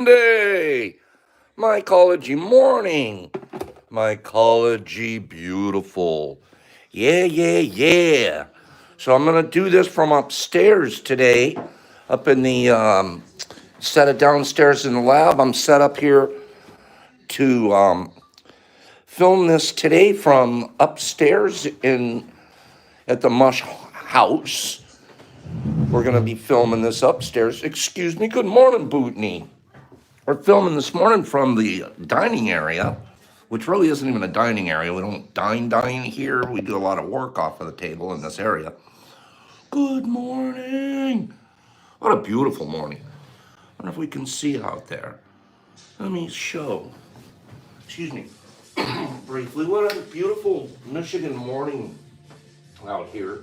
Monday. Mycology morning. Mycology beautiful. Yeah, yeah, yeah. So I'm gonna do this from upstairs today, up in the set it downstairs in the lab. I'm set up here to film this today from upstairs in at the Mush House. We're gonna be filming this upstairs. Excuse me. Good morning, Bootney. We're filming this morning from the dining area, which really isn't even a dining area. We don't dine here. We do a lot of work off of the table in this area. Good morning. What a beautiful morning. I wonder if we can see it out there. Let me show. Excuse me. Briefly, what a beautiful Michigan morning out here.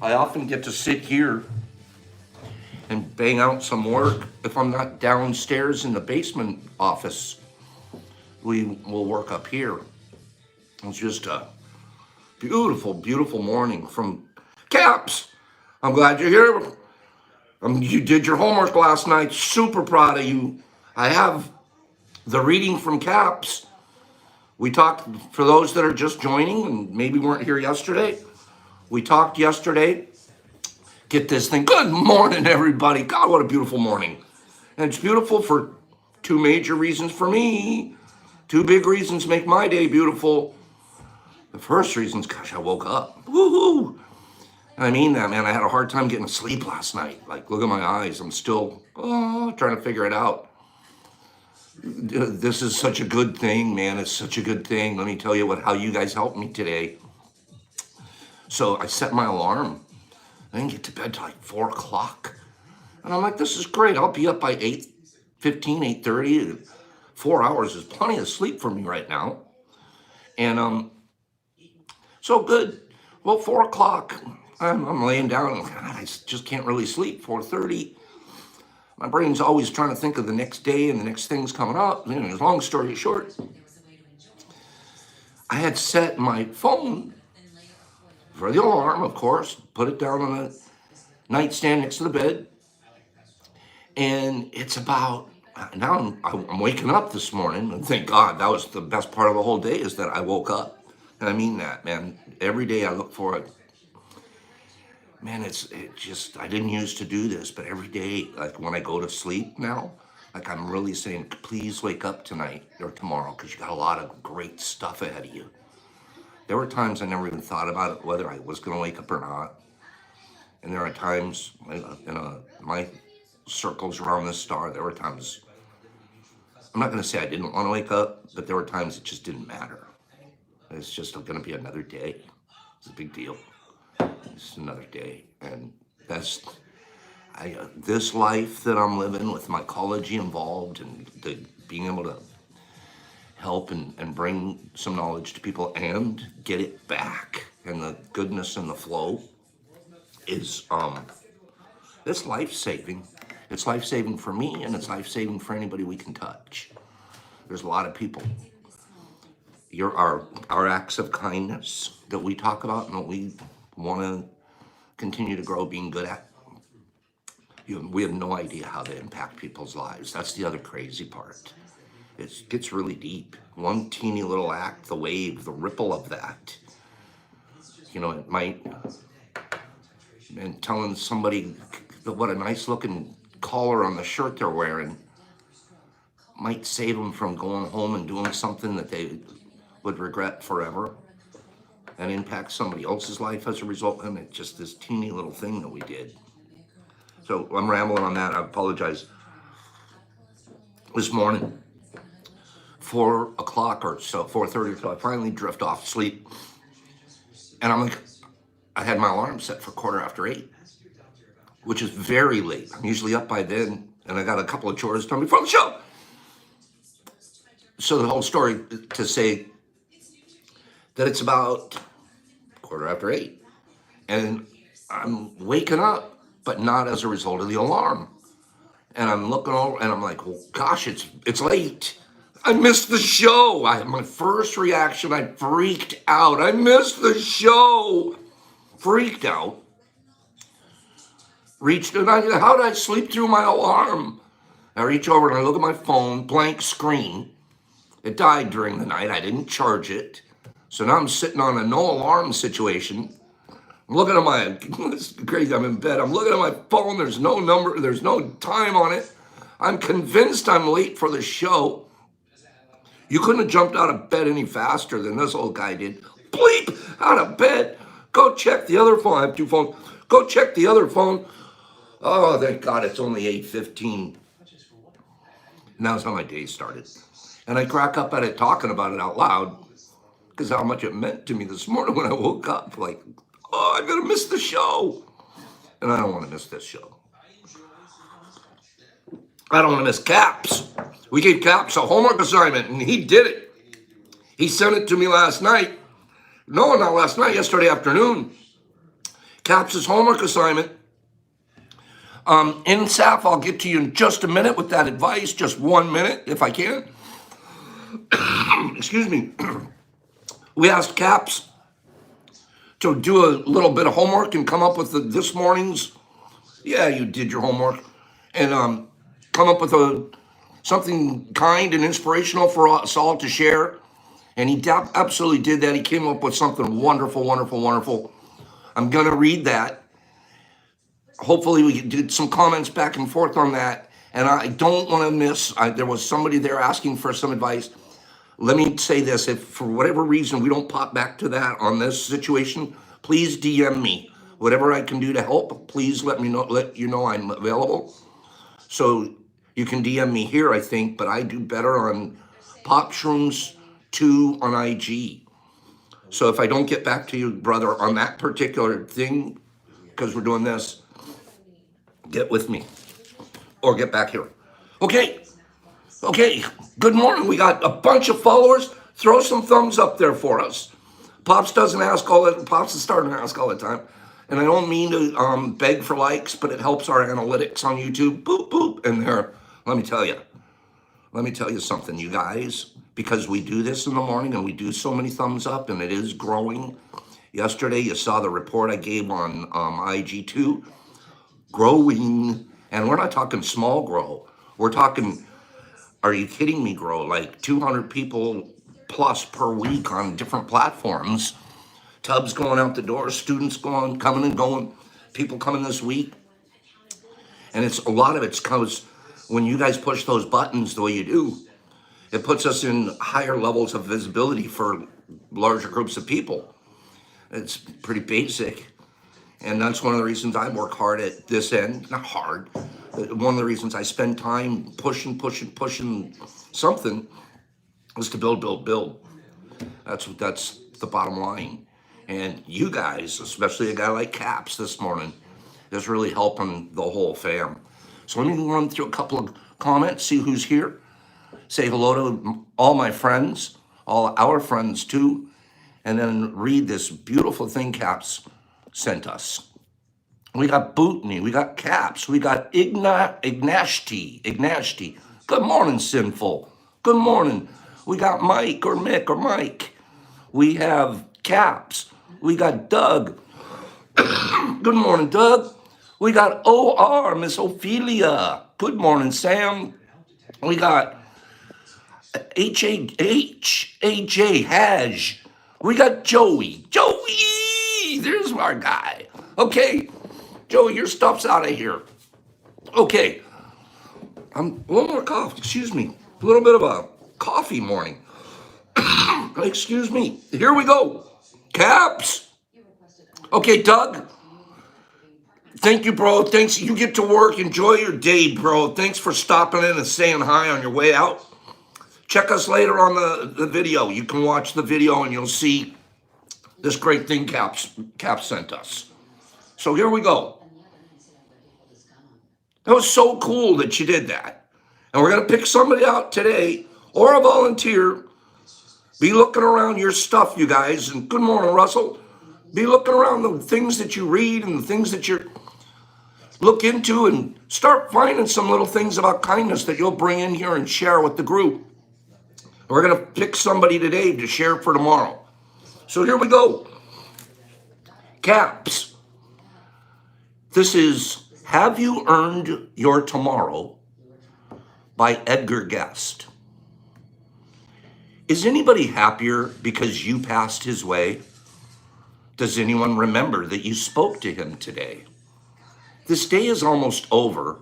I often get to sit here and bang out some work if I'm not downstairs in the basement office. We will work up here. It's just a beautiful, beautiful morning from Caps. I'm glad you're here. You did your homework last night. Super proud of you. I have the reading from Caps. We talked, for those that are just joining and maybe weren't here yesterday, we talked yesterday. Get this thing. Good morning, everybody. God, what a beautiful morning. And it's beautiful for two major reasons for me. Two big reasons make my day beautiful. The first reason is, gosh, I woke up. Woohoo! And I mean that, man. I had a hard time getting to sleep last night. Like, look at my eyes. I'm still trying to figure it out. This is such a good thing, man. It's such a good thing. Let me tell you how you guys helped me today. So I set my alarm. I didn't get to bed till like 4 o'clock. And I'm like, this is great. I'll be up by 8:15, 8:30. 4 hours is plenty of sleep for me right now. And so good. Well, 4 o'clock, I'm laying down. And God, I just can't really sleep. 4:30. My brain's always trying to think of the next day and the next things coming up. Long story short, I had set my phone for the alarm, of course, put it down on the nightstand next to the bed. And it's about, now I'm waking up this morning, and thank God, that was the best part of the whole day, is that I woke up. And I mean that, man. Every day I look for it. Man, I didn't used to do this, but every day, like when I go to sleep now, like I'm really saying, please wake up tonight or tomorrow, because you got a lot of great stuff ahead of you. There were times I never even thought about it, whether I was going to wake up or not. And there are times in my circles around this star, there were times, I'm not going to say I didn't want to wake up, but there were times it just didn't matter. It's just going to be another day. It's a big deal. It's another day. And this life that I'm living with mycology involved, and being able to help and bring some knowledge to people and get it back, and the goodness and the flow is it's life-saving. It's life-saving for me, and it's life-saving for anybody we can touch. There's a lot of people. Our acts of kindness that we talk about and that we want to continue to grow being good at. We have no idea how they impact people's lives. That's the other crazy part. It gets really deep. One teeny little act, the wave, the ripple of that. It might, and telling somebody what a nice looking collar on the shirt they're wearing might save them from going home and doing something that they would regret forever, and impact somebody else's life as a result. And it's just this teeny little thing that we did. So I'm rambling on that. I apologize. This morning, 4 o'clock or so, 4:30 or so, I finally drift off sleep. And I'm like, I had my alarm set for 8:15, which is very late. I'm usually up by then, and I got a couple of chores done before the show. So the whole story to say that it's about 8:15, and I'm waking up, but not as a result of the alarm. And I'm looking over, and I'm like, well, gosh, it's late. I missed the show. My first reaction, I freaked out. I missed the show. Freaked out. Reached, and how did I sleep through my alarm? I reach over and I look at my phone, blank screen. It died during the night. I didn't charge it. So now I'm sitting on a no alarm situation. I'm looking at my, this is crazy, I'm in bed. I'm looking at my phone. There's no number, there's no time on it. I'm convinced I'm late for the show. You couldn't have jumped out of bed any faster than this old guy did. Bleep, out of bed. Go check the other phone. I have two phones. Go check the other phone. Oh, thank God, it's only 8:15. And that's how my day started. And I crack up at it talking about it out loud because how much it meant to me this morning when I woke up. Like, oh, I'm going to miss the show. And I don't want to miss this show. I don't want to miss Caps. We gave Caps a homework assignment, and he did it. He sent it to me last night. No, not last night, yesterday afternoon. Caps' homework assignment. In SAF, I'll get to you in just a minute with that advice, just 1 minute, if I can. Excuse me. We asked Caps to do a little bit of homework and come up with this morning's, yeah, you did your homework, and come up with something kind and inspirational for us all to share. And he absolutely did that. He came up with something wonderful, wonderful, wonderful. I'm going to read that. Hopefully we did some comments back and forth on that. And I don't want to miss, there was somebody there asking for some advice. Let me say this, if for whatever reason we don't pop back to that on this situation, please DM me. Whatever I can do to help, please let you know I'm available. So you can DM me here, I think, but I do better on Pop Shrooms 2 on IG. So if I don't get back to you, brother, on that particular thing, because we're doing this, get with me or get back here. Okay. Good morning. We got a bunch of followers. Throw some thumbs up there for us. Pops doesn't ask all that. Pops is starting to ask all the time. And I don't mean to beg for likes, but it helps our analytics on YouTube. Boop, boop. And there, let me tell you something, you guys, because we do this in the morning and we do so many thumbs up and it is growing. Yesterday, you saw the report I gave on IG2. Growing, and we're not talking small grow. We're talking, are you kidding me, grow? Like 200 people plus per week on different platforms. Tubs going out the door, students coming and going, people coming this week. And it's a lot of it's because when you guys push those buttons the way you do, it puts us in higher levels of visibility for larger groups of people. It's pretty basic. And that's one of the reasons I work hard at this end. Not hard. One of the reasons I spend time pushing something is to build. That's the bottom line. And you guys, especially a guy like Caps this morning, is really helping the whole fam. So let me run through a couple of comments, see who's here. Say hello to all my friends, all our friends too, and then read this beautiful thing Caps sent us. We got Bootney, we got Caps, we got Ignashti. Good morning, Sinful. Good morning. We got Mike or Mick or Mike. We have Caps. We got Doug. Good morning, Doug. We got OR, Miss Ophelia. Good morning, Sam. We got HAJ, Haj. We got Joey. There's our guy. Okay, Joey, your stuff's out of here. Okay, I'm a little more cough. Excuse me. A little bit of a coffee morning. Excuse me. Here we go. Caps. Okay, Doug. Thank you, bro. Thanks. You get to work. Enjoy your day, bro. Thanks for stopping in and saying hi on your way out. Check us later on the video. You can watch the video and you'll see this great thing Caps sent us. So here we go. That was so cool that you did that. And we're going to pick somebody out today or a volunteer. Be looking around your stuff, you guys. And good morning, Russell. Be looking around the things that you read and the things that you look into and start finding some little things about kindness that you'll bring in here and share with the group. We're going to pick somebody today to share for tomorrow. So here we go. Caps. This is, have you earned your tomorrow? by Edgar Guest. Is anybody happier because you passed his way? Does anyone remember that you spoke to him today? This day is almost over,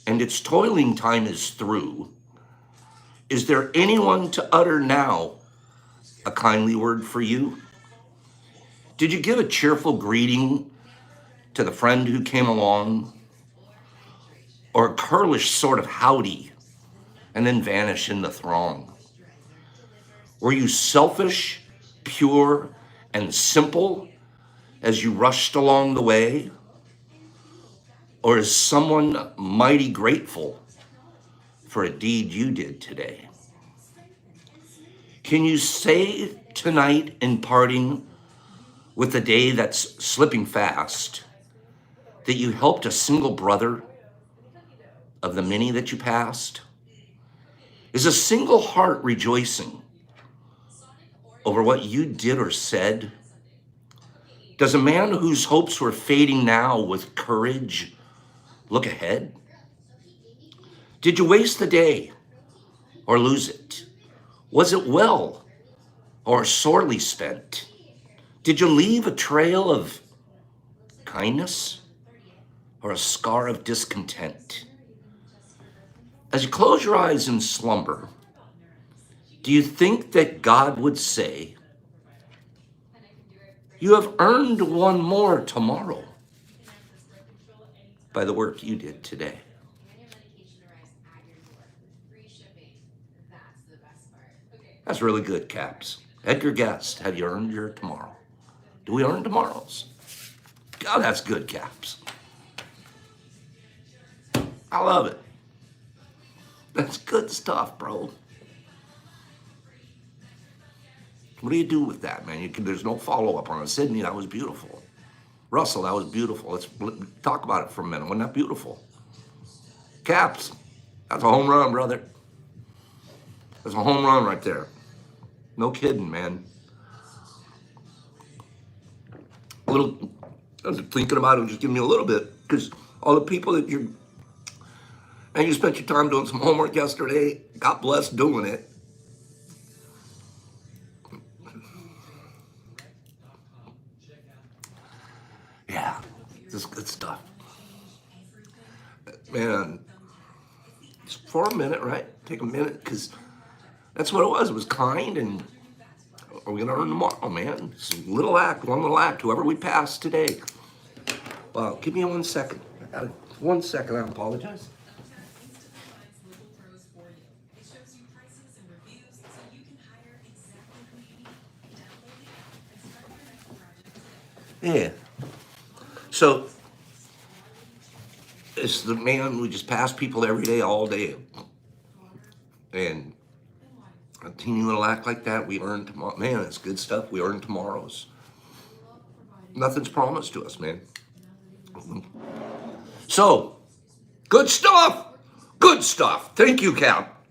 and its toiling time is through. Is there anyone to utter now a kindly word for you? Did you give a cheerful greeting to the friend who came along? Or a curlish sort of howdy and then vanish in the throng? Were you selfish, pure, and simple as you rushed along the way? Or is someone mighty grateful for a deed you did today? Can you say tonight in parting with the day that's slipping fast that you helped a single brother of the many that you passed? Is a single heart rejoicing over what you did or said? Does a man whose hopes were fading now with courage look ahead? Did you waste the day or lose it? Was it well or sorely spent? Did you leave a trail of kindness or a scar of discontent? As you close your eyes in slumber, do you think that God would say, you have earned one more tomorrow by the work you did today? That's really good, Caps. Edgar Guest, have you earned your tomorrow? Do we earn tomorrows? God, that's good, Caps. I love it. That's good stuff, bro. What do you do with that, man? There's no follow-up on it. Sydney, that was beautiful. Russell, that was beautiful. Let's talk about it for a minute. Wasn't that beautiful? Caps, that's a home run, brother. That's a home run right there. No kidding, man. I was thinking about it, just give me a little bit, because all the people that you spent your time doing some homework yesterday. God bless doing it. Yeah, this is good stuff. Man, just for a minute, right? Take a minute, because that's what it was. It was kind, and are we going to earn tomorrow, man? It's a little act, one little act, whoever we pass today. Well, give me 1 second. 1 second, I apologize. Yeah. So, it's the man who just pass people every day, all day. And a teeny little act like that, we earn tomorrow. Man, it's good stuff. We earn tomorrows. Nothing's promised to us, man. So, good stuff. Good stuff. Thank you, Cap.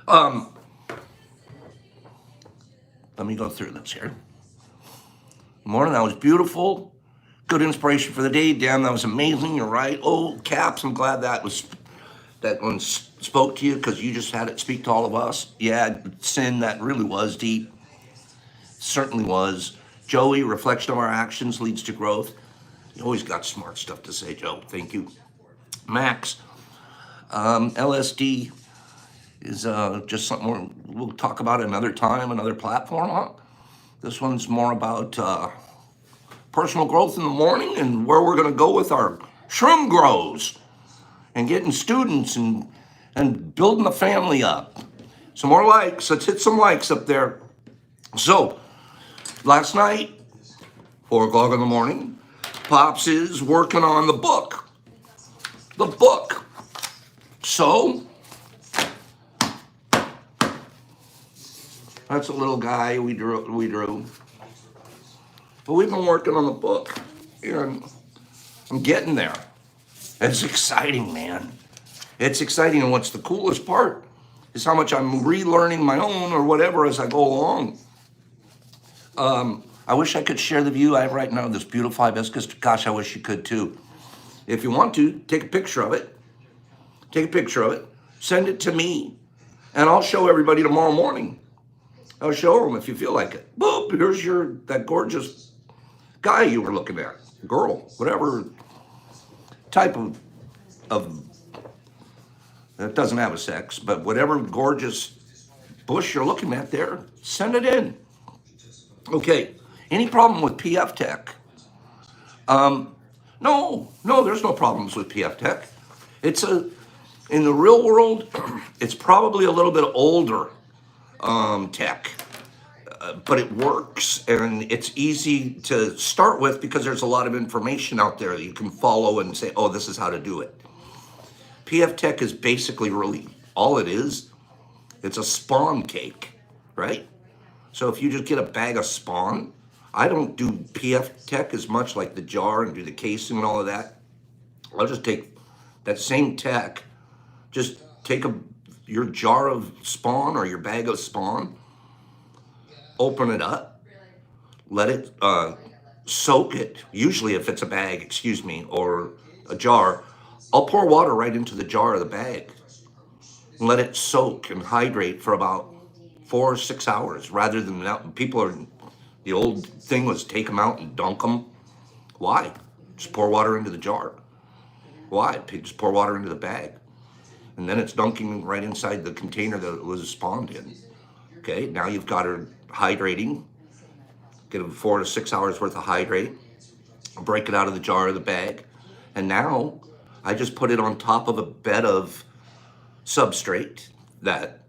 Let me go through this here. Morning, that was beautiful. Good inspiration for the day. Damn, that was amazing. You're right. Oh, Caps, I'm glad that one spoke to you, because you just had it speak to all of us. Yeah, sin, that really was deep. Certainly was. Joey, reflection of our actions leads to growth. You always got smart stuff to say, Joe. Thank you. Max, LSD is just something we'll talk about another time, another platform, huh? This one's more about personal growth in the morning and where we're going to go with our shroom grows and getting students and building the family up. Some more likes. Let's hit some likes up there. So, last night, 4 o'clock in the morning, Pops is working on the book. The book. So, that's a little guy we drew. But we've been working on the book, and I'm getting there. It's exciting, man. It's exciting, and what's the coolest part is how much I'm relearning my own or whatever as I go along. I wish I could share the view I have right now of this beautiful hibiscus. Gosh, I wish you could too. If you want to, take a picture of it. Take a picture of it. Send it to me, and I'll show everybody tomorrow morning. I'll show them if you feel like it. Boop, here's that gorgeous guy you were looking at, girl, whatever type of that doesn't have a sex, but whatever gorgeous bush you're looking at there, send it in. Okay. Any problem with PF Tech? No, there's no problems with PF Tech. It's in the real world, it's probably a little bit older tech, but it works and it's easy to start with because there's a lot of information out there that you can follow and say, oh, this is how to do it. PF Tech is basically really all it is. It's a spawn cake, right? So if you just get a bag of spawn, I don't do PF Tech as much like the jar and do the casing and all of that. I'll just take that same tech, just take your jar of spawn or your bag of spawn, open it up, let it soak it. Usually if it's a bag, excuse me, or a jar, I'll pour water right into the jar or the bag and let it soak and hydrate for about 4 or 6 hours rather than that. The old thing was take them out and dunk them. Why? Just pour water into the jar. Why? Just pour water into the bag. And then it's dunking right inside the container that it was spawned in. Okay, now you've got her hydrating. Get them 4 to 6 hours worth of hydrate. Break it out of the jar or the bag. And now I just put it on top of a bed of substrate, that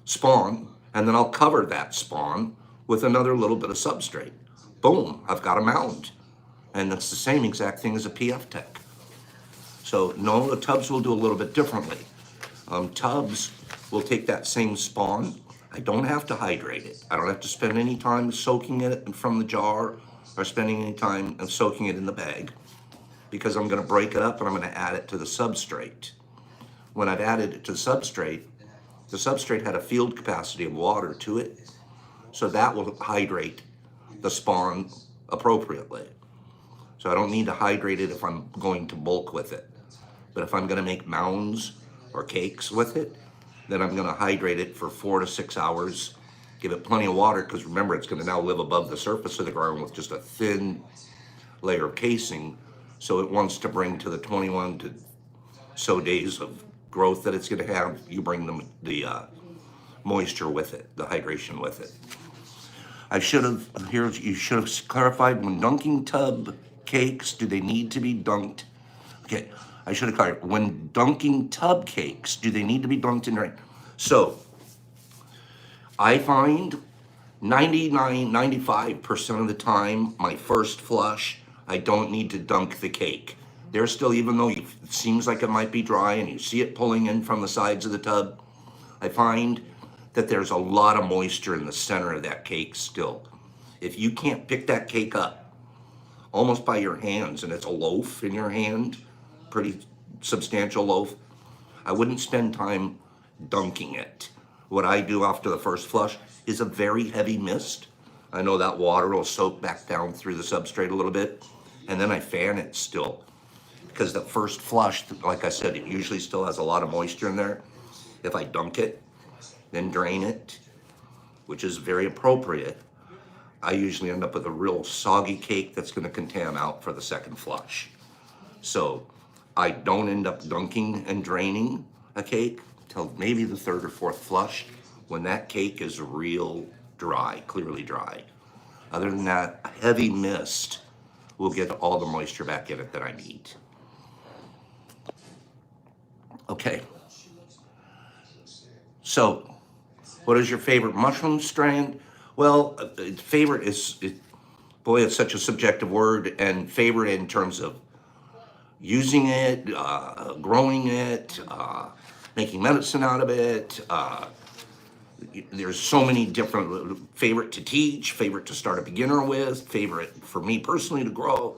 spawn, and then I'll cover that spawn with another little bit of substrate. Boom, I've got a mound. And that's the same exact thing as a PF Tech. So no, the tubs will do a little bit differently. Tubs will take that same spawn. I don't have to hydrate it. I don't have to spend any time soaking it from the jar or spending any time soaking it in the bag because I'm gonna break it up and I'm gonna add it to the substrate. When I've added it to the substrate had a field capacity of water to it. So that will hydrate the spawn appropriately. So I don't need to hydrate it if I'm going to bulk with it. But if I'm gonna make mounds or cakes with it, then I'm gonna hydrate it for 4 to 6 hours, give it plenty of water, because remember, it's gonna now live above the surface of the ground with just a thin layer of casing. So it wants to bring to the 21 to so days of growth that it's gonna have, you bring the moisture with it, the hydration with it. You should have clarified when dunking tub cakes, do they need to be dunked? Okay, I should have clarified. When dunking tub cakes, do they need to be dunked in rain? So, I find 95% of the time, my first flush, I don't need to dunk the cake. There's still, even though it seems like it might be dry and you see it pulling in from the sides of the tub, I find that there's a lot of moisture in the center of that cake still. If you can't pick that cake up almost by your hands and it's a loaf in your hand, pretty substantial loaf, I wouldn't spend time dunking it. What I do after the first flush is a very heavy mist. I know that water will soak back down through the substrate a little bit, and then I fan it still. Because the first flush, like I said, it usually still has a lot of moisture in there. If I dunk it, then drain it, which is very appropriate, I usually end up with a real soggy cake that's gonna contam out for the second flush. So I don't end up dunking and draining a cake till maybe the third or fourth flush, when that cake is real dry, clearly dry. Other than that, a heavy mist will get all the moisture back in it that I need. Okay. So, what is your favorite mushroom strand? Well, favorite boy, it's such a subjective word, and favorite in terms of using it, growing it, making medicine out of it. There's so many different, favorite to teach, favorite to start a beginner with, favorite for me personally to grow.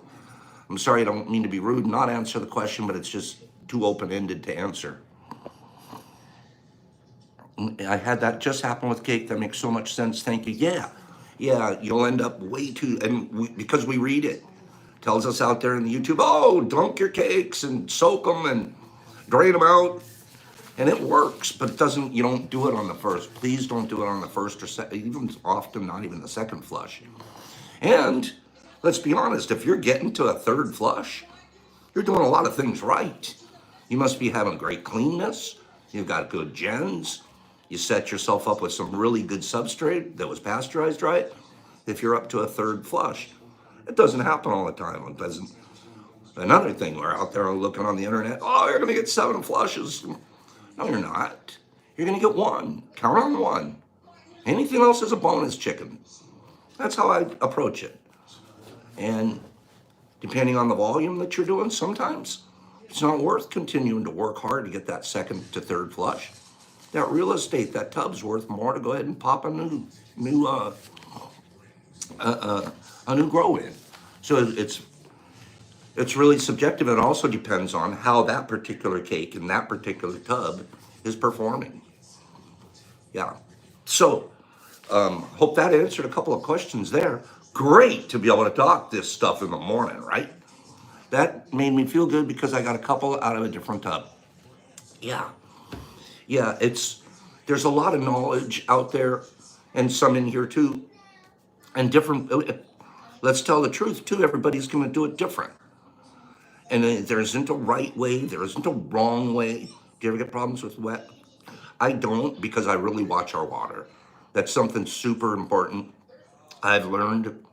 I'm sorry, I don't mean to be rude and not answer the question, but it's just too open-ended to answer. I had that just happen with cake. That makes so much sense. Thank you. Yeah, you'll end up way too, because we read it. Tells us out there in the YouTube, oh, dunk your cakes and soak them and drain them out. And it works, but it doesn't, you don't do it on the first. Please don't do it on the first or second, even often not even the second flush. And let's be honest, if you're getting to a third flush, you're doing a lot of things right. You must be having great cleanness. You've got good gens. You set yourself up with some really good substrate that was pasteurized right. If you're up to a third flush, it doesn't happen all the time. It doesn't. Another thing, we're out there looking on the internet. Oh, you're going to get 7 flushes. No, you're not. You're going to get 1. Count on 1. Anything else is a bonus chicken. That's how I approach it. And depending on the volume that you're doing, sometimes it's not worth continuing to work hard to get that second to third flush. That real estate, that tub's worth more to go ahead and pop a new grow in. So it's really subjective. It also depends on how that particular cake in that particular tub is performing. Yeah. So hope that answered a couple of questions there. Great to be able to talk this stuff in the morning, right? That made me feel good because I got a couple out of a different tub. Yeah. Yeah, there's a lot of knowledge out there and some in here too. And different, let's tell the truth too, everybody's going to do it different. And there isn't a right way, there isn't a wrong way. Do you ever get problems with wet? I don't, because I really watch our water. That's something super important. I've learned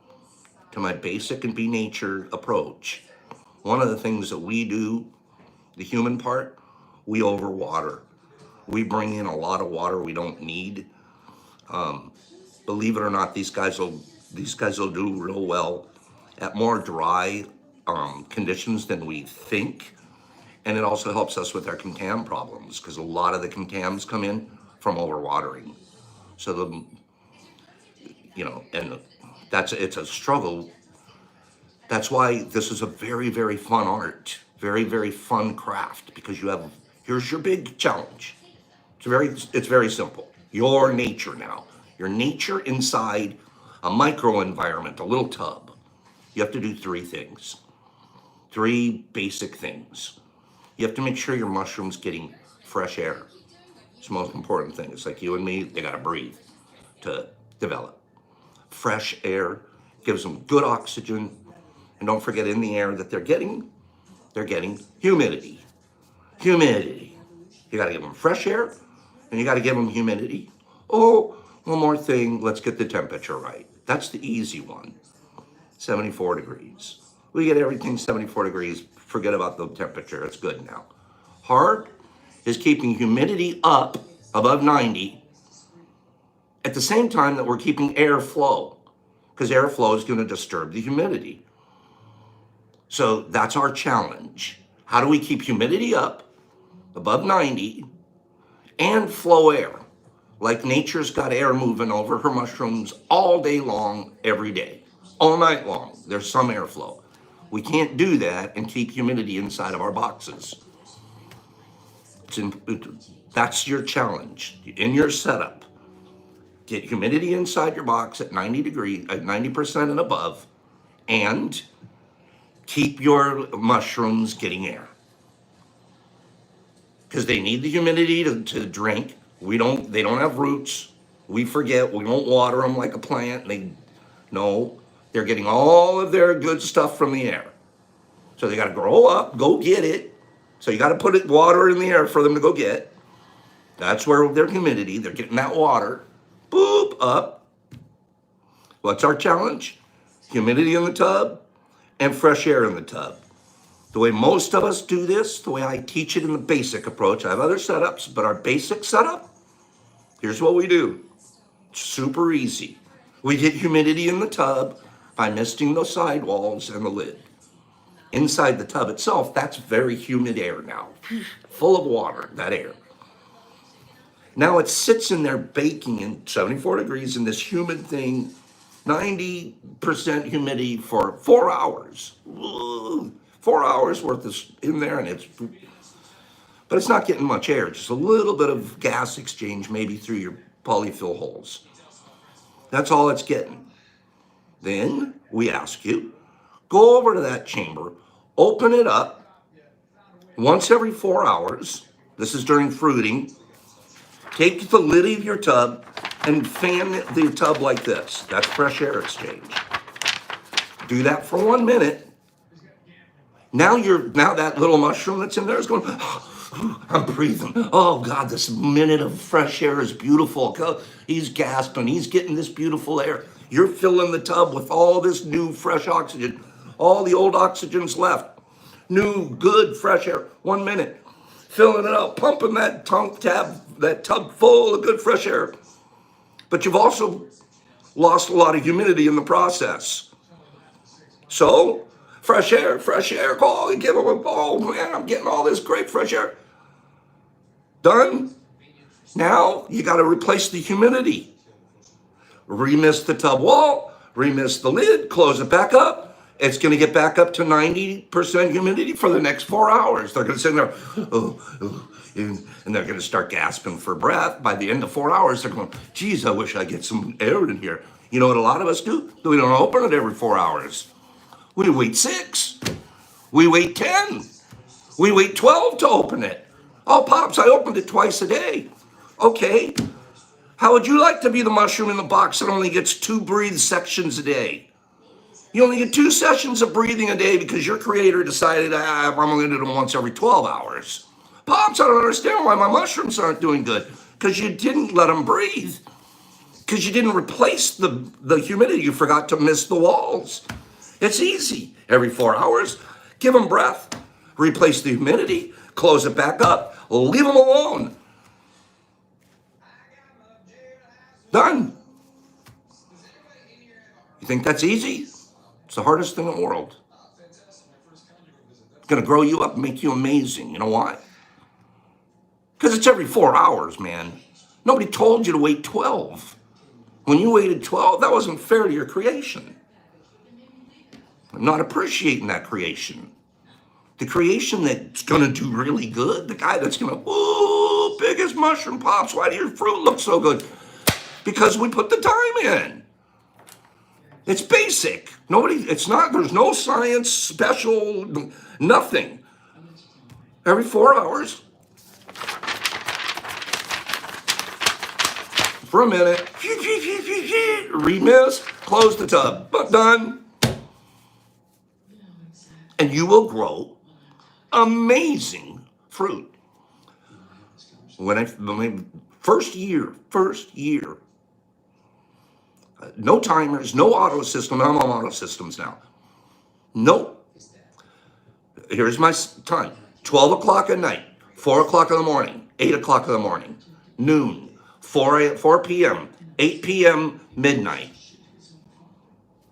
to my basic and be nature approach. One of the things that we do, the human part, we overwater. We bring in a lot of water we don't need. Believe it or not, these guys will do real well at more dry conditions than we think. And it also helps us with our contam problems because a lot of the contams come in from overwatering. So and it's a struggle. That's why this is a very, very fun art, very, very fun craft, because here's your big challenge. It's very simple. Your nature now, your nature inside a micro environment, a little tub. You have to do 3 things, 3 basic things. You have to make sure your mushroom's getting fresh air. It's the most important thing. It's like you and me, they gotta breathe to develop. Fresh air gives them good oxygen. And don't forget, in the air that they're getting humidity. Humidity. You gotta give them fresh air and you gotta give them humidity. Oh, one more thing, let's get the temperature right. That's the easy one. 74 degrees. We get everything 74 degrees, forget about the temperature, it's good now. Hard is keeping humidity up above 90 at the same time that we're keeping airflow, because airflow is going to disturb the humidity. So that's our challenge. How do we keep humidity up above 90 and flow air? Like nature's got air moving over her mushrooms all day long, every day, all night long. There's some airflow. We can't do that and keep humidity inside of our boxes. That's your challenge in your setup. Get humidity inside your box at 90 degrees, at 90% and above, and keep your mushrooms getting air. Because they need the humidity to drink. They don't have roots. We forget, we won't water them like a plant. They're getting all of their good stuff from the air. So they gotta grow up, go get it. So you gotta put water in the air for them to go get. That's where their humidity, they're getting that water. Boop, up. What's our challenge? Humidity in the tub and fresh air in the tub. The way most of us do this, the way I teach it in the basic approach, I have other setups, but our basic setup, here's what we do. It's super easy. We get humidity in the tub by misting the sidewalls and the lid. Inside the tub itself, that's very humid air now, full of water, that air. Now it sits in there baking in 74 degrees in this humid thing, 90% humidity for 4 hours. 4 hours worth of in there, but it's not getting much air, just a little bit of gas exchange maybe through your polyfill holes. That's all it's getting. Then we ask you, go over to that chamber, open it up once every 4 hours, This is during fruiting. Take the lid of your tub and fan the tub like this. That's fresh air exchange. Do that for 1 minute. Now that little mushroom that's in there is going, I'm breathing. Oh God, this minute of fresh air is beautiful. He's gasping. He's getting this beautiful air. You're filling the tub with all this new fresh oxygen. All the old oxygen's left. New, good, fresh air. 1 minute. Filling it up, pumping that tub full of good fresh air. But you've also lost a lot of humidity in the process. So, fresh air. Oh, man, I'm getting all this great fresh air. Done. Now you got to replace the humidity. Remist the tub wall, remist the lid, close it back up. It's going to get back up to 90% humidity for the next 4 hours. They're going to sit there, and they're going to start gasping for breath. By the end of 4 hours, they're going, geez, I wish I get some air in here. You know what a lot of us do? We don't open it every 4 hours. We wait 6. We wait 10. We wait 12 to open it. Oh, Pops, I opened it twice a day. Okay. How would you like to be the mushroom in the box that only gets 2 breathe sections a day? You only get 2 sessions of breathing a day because your creator decided, I'm only going to do them once every 12 hours. Pops, I don't understand why my mushrooms aren't doing good. Because you didn't let them breathe. Because you didn't replace the humidity. You forgot to mist the walls. It's easy. Every 4 hours, give them breath. Replace the humidity. Close it back up. Leave them alone. Done. You think that's easy? It's the hardest thing in the world. It's going to grow you up and make you amazing. You know why? Because it's every 4 hours, man. Nobody told you to wait 12. When you waited 12, that wasn't fair to your creation. I'm not appreciating that creation. The creation that's going to do really good, the guy that's going to, ooh, biggest mushroom, Pops, why do your fruit look so good? Because we put the time in. It's basic. There's no science, special, nothing. Every 4 hours, for a minute, remist, close the tub, but done. And you will grow amazing fruit. First year, no timers, no auto system. I'm on auto systems now. Nope. Here's my time. 12 o'clock at night, 4 o'clock in the morning, 8 o'clock in the morning, noon, 4 p.m., 8 p.m., midnight.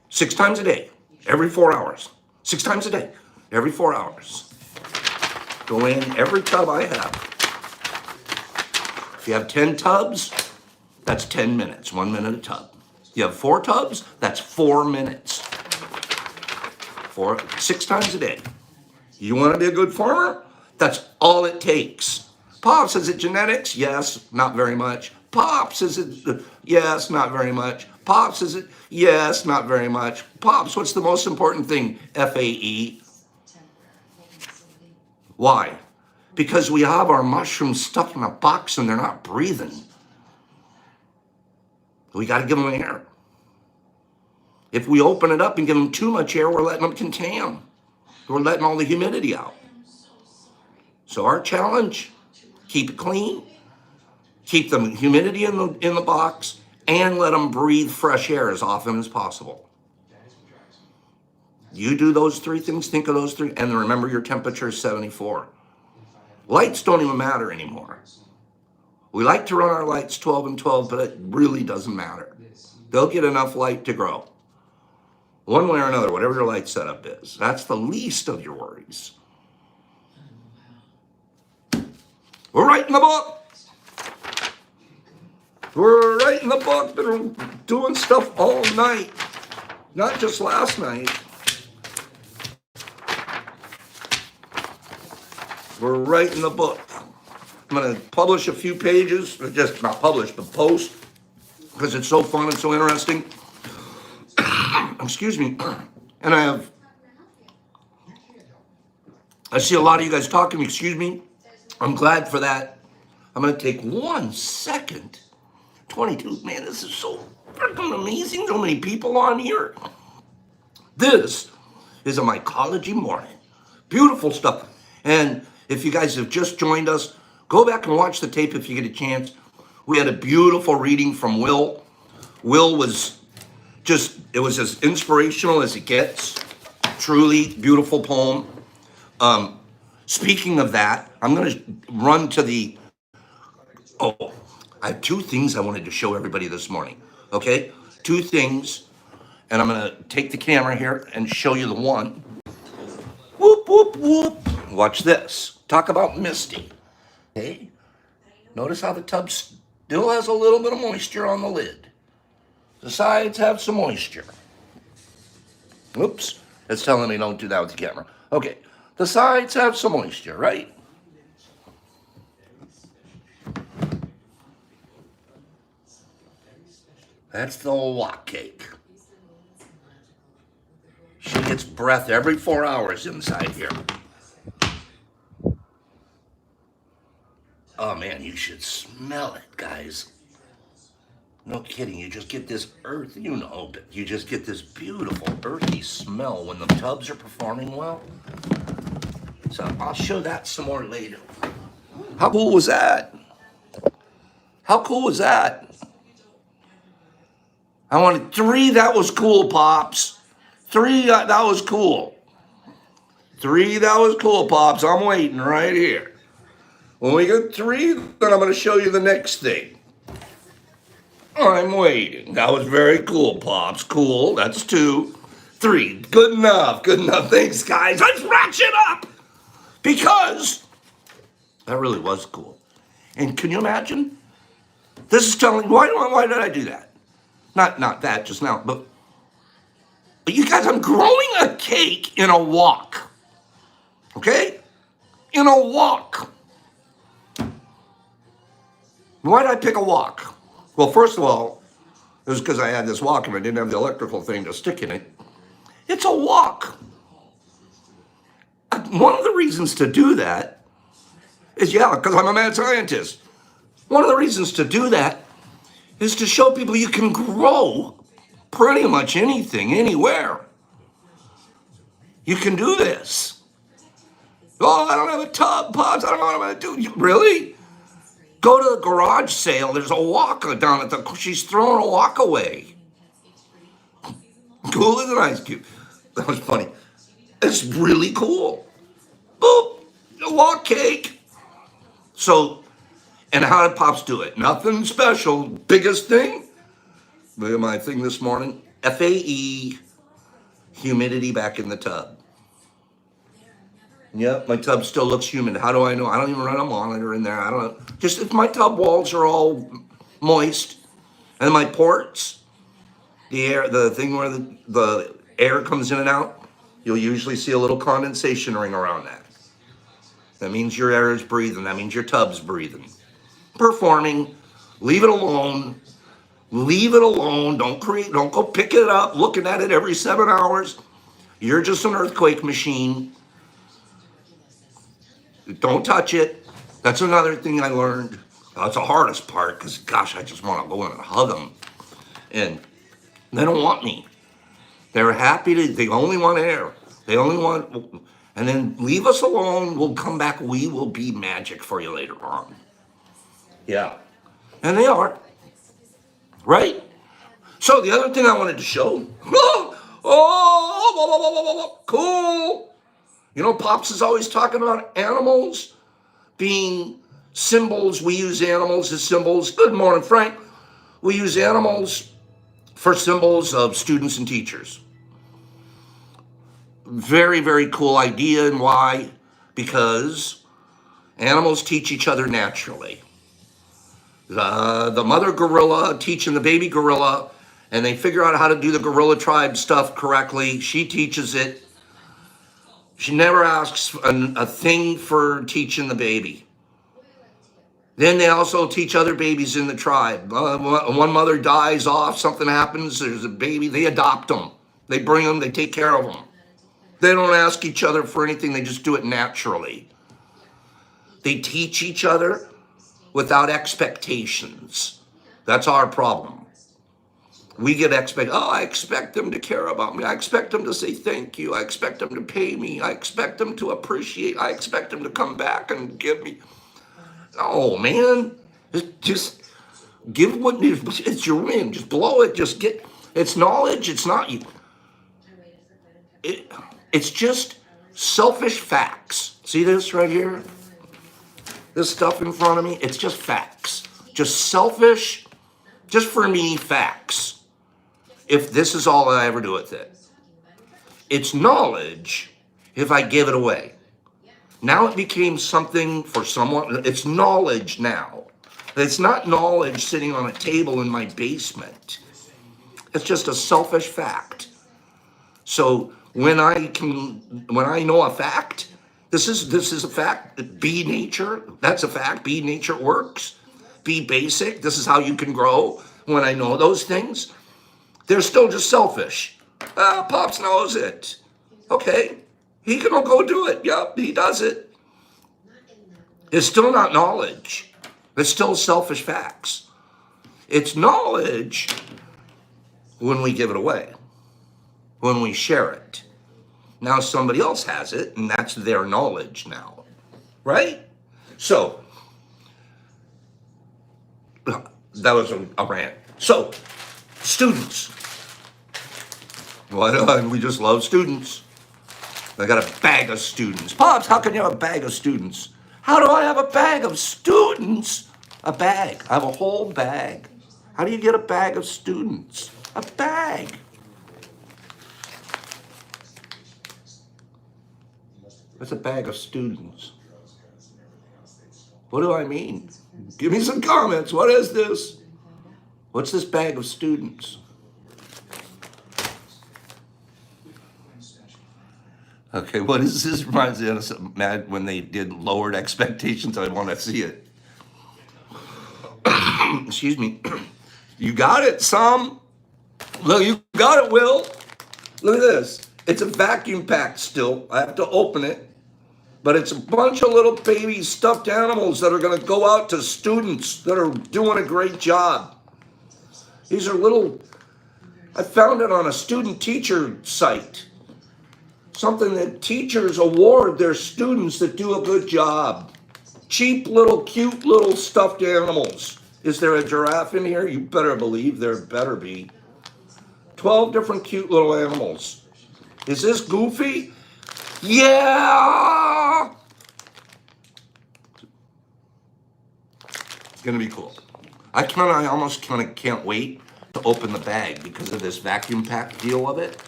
6 times a day, every 4 hours. 6 times a day, every 4 hours. Go in every tub I have. If you have 10 tubs, that's 10 minutes, 1 minute a tub. You have 4 tubs, that's 4 minutes. 6 times a day. You want to be a good farmer? That's all it takes. Pops, is it genetics? Yes, not very much. Pops, is it? Yes, not very much. Pops, is it? Yes, not very much. Pops, what's the most important thing? FAE. Why? Because we have our mushrooms stuck in a box and they're not breathing. We got to give them air. If we open it up and give them too much air, we're letting them contam. We're letting all the humidity out. So our challenge, keep it clean, keep the humidity in the box, and let them breathe fresh air as often as possible. You do those 3 things, think of those 3, and remember your temperature is 74. Lights don't even matter anymore. We like to run our lights 12 and 12, but it really doesn't matter. They'll get enough light to grow. One way or another, whatever your light setup is. That's the least of your worries. We're writing the book. We're writing the book. Been doing stuff all night. Not just last night. We're writing the book. I'm going to publish a few pages, just not publish, but post, because it's so fun and so interesting. Excuse me. And I see a lot of you guys talking to me, excuse me. I'm glad for that. I'm going to take 1 second. 22. Man, this is so freaking amazing. So many people on here. This is a mycology morning. Beautiful stuff. And if you guys have just joined us, go back and watch the tape if you get a chance. We had a beautiful reading from Will. Will was just, it was as inspirational as it gets. Truly beautiful poem. Speaking of that, I'm going to run to the, oh, I have 2 things I wanted to show everybody this morning. Okay? 2 things. And I'm going to take the camera here and show you the one. Whoop, whoop, whoop. Watch this. Talk about misty. Okay? Notice how the tub still has a little bit of moisture on the lid. The sides have some moisture. Oops. It's telling me don't do that with the camera. Okay. The sides have some moisture, right? That's the wok cake. She gets breath every 4 hours inside here. Oh man, you should smell it, guys. No kidding, you just get this earth, you know, but you just get this beautiful earthy smell when the tubs are performing well. So I'll show that some more later. How cool was that? How cool was that? I wanted 3, that was cool, Pops. 3, that was cool. 3, that was cool, Pops. I'm waiting right here. When we get 3, then I'm going to show you the next thing. I'm waiting. That was very cool, Pops. Cool. That's 2. 3. Good enough. Good enough. Thanks, guys. Let's ratchet up. Because that really was cool. And can you imagine? This is telling, why did I do that? Not that just now, but you guys, I'm growing a cake in a wok. Okay? In a wok. Why did I pick a wok? Well, first of all, it was because I had this wok and I didn't have the electrical thing to stick in it. It's a wok. One of the reasons to do that is, because I'm a mad scientist. One of the reasons to do that is to show people you can grow pretty much anything, anywhere. You can do this. Oh, I don't have a tub, Pops. I don't know what I'm going to do. Really? Go to the garage sale. There's a wok down at the, she's throwing a wok away. Cool as an ice cube. That was funny. It's really cool. Boop. A wok cake. So, and how did Pops do it? Nothing special. Biggest thing. Look at my thing this morning. FAE, humidity back in the tub. Yep, my tub still looks humid. How do I know? I don't even run a monitor in there. I don't know. Just if my tub walls are all moist, and my ports, the air, the thing where the air comes in and out, you'll usually see a little condensation ring around that. That means your air is breathing. That means your tub's breathing. Performing. Leave it alone. Leave it alone. Don't go pick it up, looking at it every 7 hours. You're just an earthquake machine. Don't touch it. That's another thing I learned. That's the hardest part because, gosh, I just want to go in and hug them. And they don't want me. They're happy to, they only want air. They only want, and then leave us alone. We'll come back. We will be magic for you later on. Yeah. And they are. Right? So the other thing I wanted to show. Cool. You know, Pops is always talking about animals being symbols. We use animals as symbols. Good morning, Frank. We use animals for symbols of students and teachers. Very, very cool idea. And why? Because animals teach each other naturally. The mother gorilla teaching the baby gorilla, and they figure out how to do the gorilla tribe stuff correctly. She teaches it. She never asks a thing for teaching the baby. Then they also teach other babies in the tribe. One mother dies off, something happens, there's a baby, they adopt them. They bring them, they take care of them. They don't ask each other for anything, they just do it naturally. They teach each other without expectations. That's our problem. We get I expect them to care about me. I expect them to say thank you. I expect them to pay me. I expect them to appreciate. I expect them to come back and give me. Oh, man. Just give what it's your win. Just blow it. Just get, it's knowledge. It's not, it's just selfish facts. See this right here? This stuff in front of me? It's just facts. Just selfish, just for me, facts. If this is all I ever do with it. It's knowledge if I give it away. Now it became something for someone. It's knowledge now. It's not knowledge sitting on a table in my basement. It's just a selfish fact. So when I know a fact, this is a fact. Be nature, that's a fact. Be nature works. Be basic. This is how you can grow. When I know those things, they're still just selfish. Pops knows it. Okay, he can go do it. Yep, he does it. It's still not knowledge. It's still selfish facts. It's knowledge when we give it away, when we share it. Now somebody else has it, and that's their knowledge now, right? So, that was a rant. So, students. Why not? We just love students. I got a bag of students. Pops, how can you have a bag of students? How do I have a bag of students? A bag. I have a whole bag. How do you get a bag of students? A bag. What's a bag of students? What do I mean? Give me some comments. What is this? What's this bag of students? Okay, what is this? Reminds me of something mad when they did lowered expectations. I want to see it. Excuse me. You got it, Sam? Look, you got it, Will. Look at this. It's a vacuum pack still. I have to open it. But it's a bunch of little baby stuffed animals that are going to go out to students that are doing a great job. These are little, I found it on a student teacher site. Something that teachers award their students that do a good job. Cheap little, cute little stuffed animals. Is there a giraffe in here? You better believe there better be. 12 different cute little animals. Is this Goofy? Yeah! It's gonna be cool. I almost can't wait to open the bag because of this vacuum pack deal of it.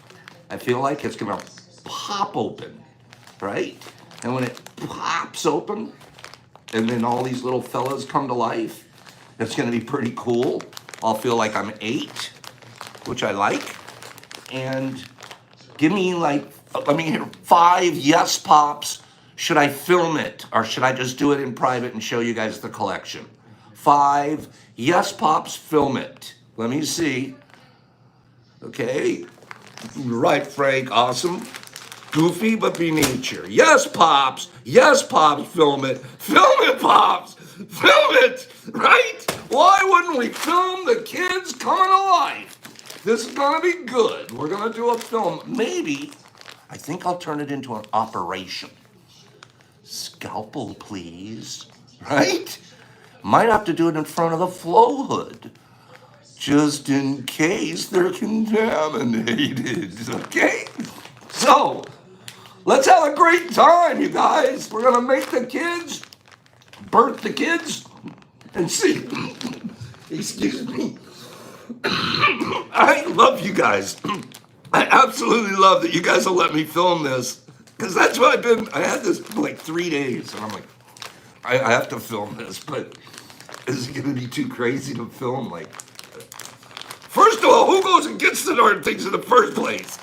I feel like it's gonna pop open, right? And when it pops open, and then all these little fellas come to life, it's gonna be pretty cool. I'll feel like I'm 8, which I like. And give me let me hear 5 yes pops. Should I film it or should I just do it in private and show you guys the collection? 5 yes pops, film it. Let me see. Okay. Right, Frank, awesome. Goofy, but be nature. Yes, Pops, film it. Film it, Pops, film it, right? Why wouldn't we film the kids coming to life? This is gonna be good. We're gonna do a film. Maybe, I think I'll turn it into an operation. Scalpel, please, right? Might have to do it in front of the flow hood, just in case they're contaminated, okay? So, let's have a great time, you guys. We're gonna make the kids, birth the kids, and see. Excuse me. I love you guys. I absolutely love that you guys will let me film this. Because that's what I had this for like 3 days. And I'm like, I have to film this, but is it gonna be too crazy to film? Like, first of all, who goes and gets the darn things in the first place?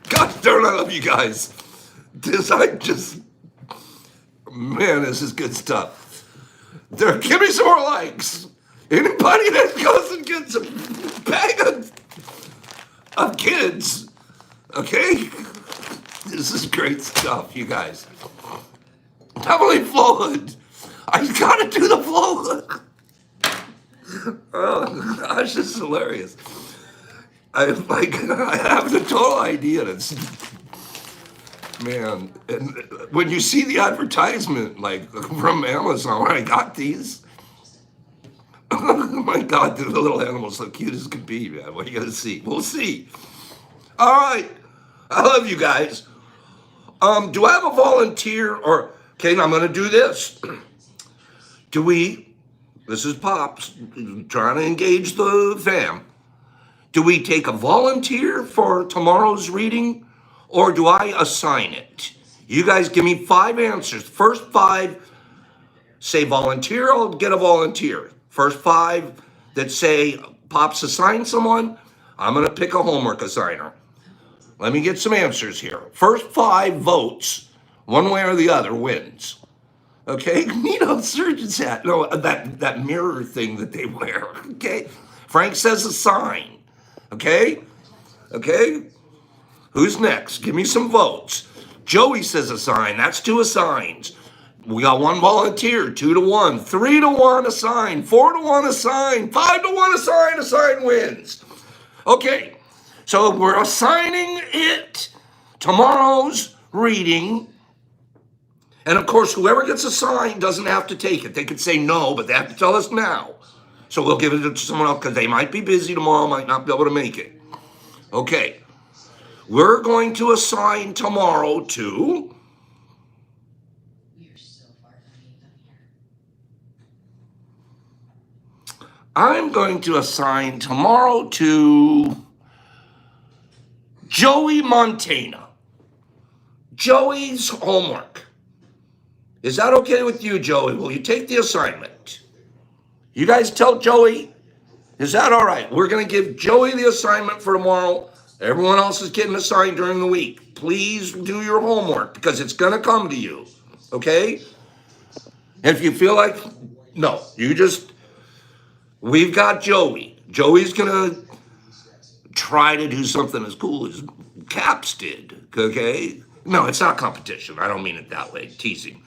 Gosh darn, I love you guys. Man, this is good stuff. Give me some more likes. Anybody that goes and gets a bag of kids, okay? This is great stuff, you guys. Heavily flowed. I gotta do the flow. Oh gosh, this is hilarious. I have the total idea. That's man. And when you see the advertisement, like from Amazon, where I got these, oh my God, the little animals so cute as could be, man. What are you gonna see? We'll see. All right, I love you guys. Do I have a volunteer or? Okay, I'm gonna do this. Do we? This is Pops trying to engage the fam. Do we take a volunteer for tomorrow's reading or do I assign it? You guys give me 5 answers. First 5 say volunteer, I'll get a volunteer. First 5 that say Pops assign someone, I'm going to pick a homework assigner. Let me get some answers here. First 5 votes, one way or the other, wins. Okay, Nino surgeon's hat. No, that mirror thing that they wear. Okay, Frank says assign. Okay? Okay? Who's next? Give me some votes. Joey says assign. That's 2 assigns. We got 1 volunteer, 2 to 1, 3 to 1 assign, 4 to 1 assign, 5 to 1 assign, assign wins. Okay, so we're assigning it tomorrow's reading. And of course, whoever gets assigned doesn't have to take it. They could say no, but they have to tell us now. So we'll give it to someone else because they might be busy tomorrow, might not be able to make it. Okay. We're going to assign tomorrow to... I'm going to assign tomorrow to Joey Montana. Joey's homework. Is that okay with you, Joey? Will you take the assignment? You guys tell Joey, is that all right? We're going to give Joey the assignment for tomorrow. Everyone else is getting assigned during the week. Please do your homework because it's going to come to you, okay? If you feel like, no, we've got Joey. Joey's going to try to do something as cool as Caps did, okay? No, it's not competition. I don't mean it that way, teasing.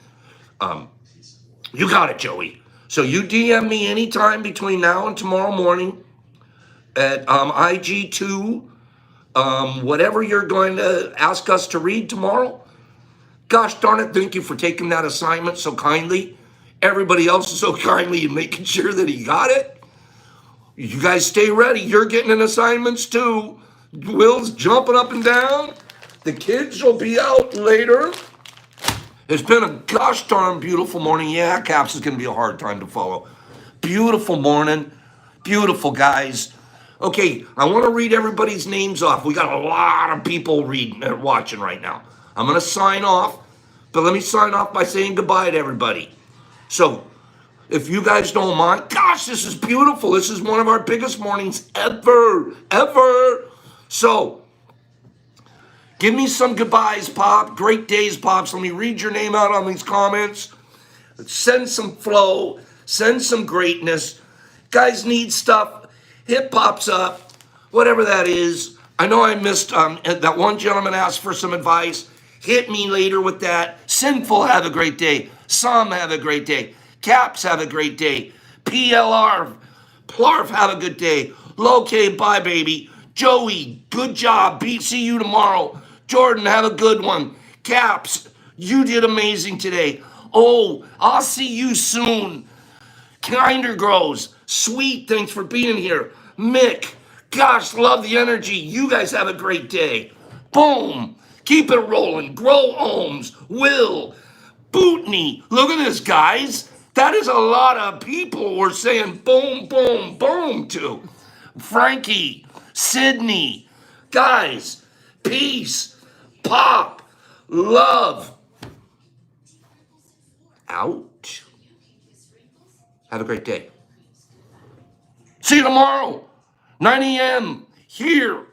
You got it, Joey. So you DM me anytime between now and tomorrow morning at IG2, whatever you're going to ask us to read tomorrow. Gosh darn it, thank you for taking that assignment so kindly. Everybody else is so kindly and making sure that he got it. You guys stay ready. You're getting an assignments too. Will's jumping up and down. The kids will be out later. It's been a gosh darn beautiful morning. Yeah, Caps is going to be a hard time to follow. Beautiful morning. Beautiful, guys. Okay, I want to read everybody's names off. We got a lot of people watching right now. I'm going to sign off, but let me sign off by saying goodbye to everybody. So, if you guys don't mind, gosh, this is beautiful. This is one of our biggest mornings ever. So, give me some goodbyes, Pop. Great days, Pops. Let me read your name out on these comments. Send some flow. Send some greatness. Guys need stuff. Hit Pops up. Whatever that is. I know I missed that one gentleman asked for some advice. Hit me later with that. Sinful, have a great day. Sam, have a great day. Caps, have a great day. PLR, Plarf, have a good day. Loke, bye, baby. Joey, good job. See you tomorrow. Jordan, have a good one. Caps, you did amazing today. Oh, I'll see you soon. Kinder grows. Sweet, thanks for being here. Mick, gosh, love the energy. You guys have a great day. Boom. Keep it rolling. Grow Ohms. Will. Bootney. Look at this, guys. That is a lot of people we're saying boom, boom, boom to. Frankie. Sydney. Guys, peace. Pop. Love. Out. Have a great day. See you tomorrow, 9 a.m. here